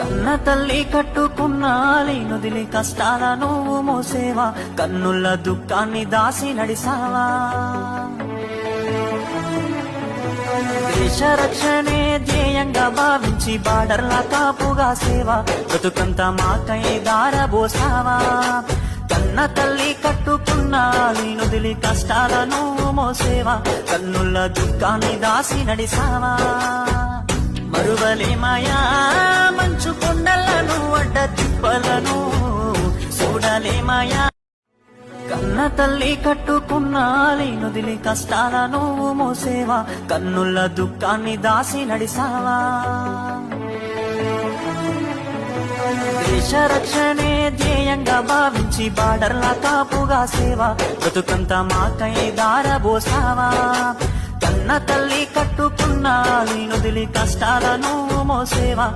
కన్న తల్లి కట్టుకున్న లేనుదిలి కష్టాల నువ్వు మోసేవా, కన్నుల దుఃఖాన్ని దాసి నడిసావా. దేశ రక్షణే ధ్యేయంగా భావించి బార్డర్ల కాపుగా సేవా, బ్రతుకంతా మాకై దారబోసావా. కన్న తల్లి కట్టుకున్న లేనుదిలి కష్టాల నువ్వు మోసేవా, కన్నుల దుఃఖాన్ని దాసి నడిసావా. మరువలేమాయా మంచు కొండలను అడ్డ తిప్పలను చూడలేమాయా. కన్న తల్లి కట్టుకున్న లేనుదిలి కష్టాల నువ్వు మోసేవా, కన్నుల దుఃఖాన్ని దాసి నడిసావా. దేశ రక్షణే ధ్యేయంగా భావించి బార్డర్ల కాపుగా సేవా, బ్రతుకంతా మాకై దారబోసావా. కన్న తల్లి కట్టుకున్న లేనుదిలి కష్టాల నువ్వు మోసేవా.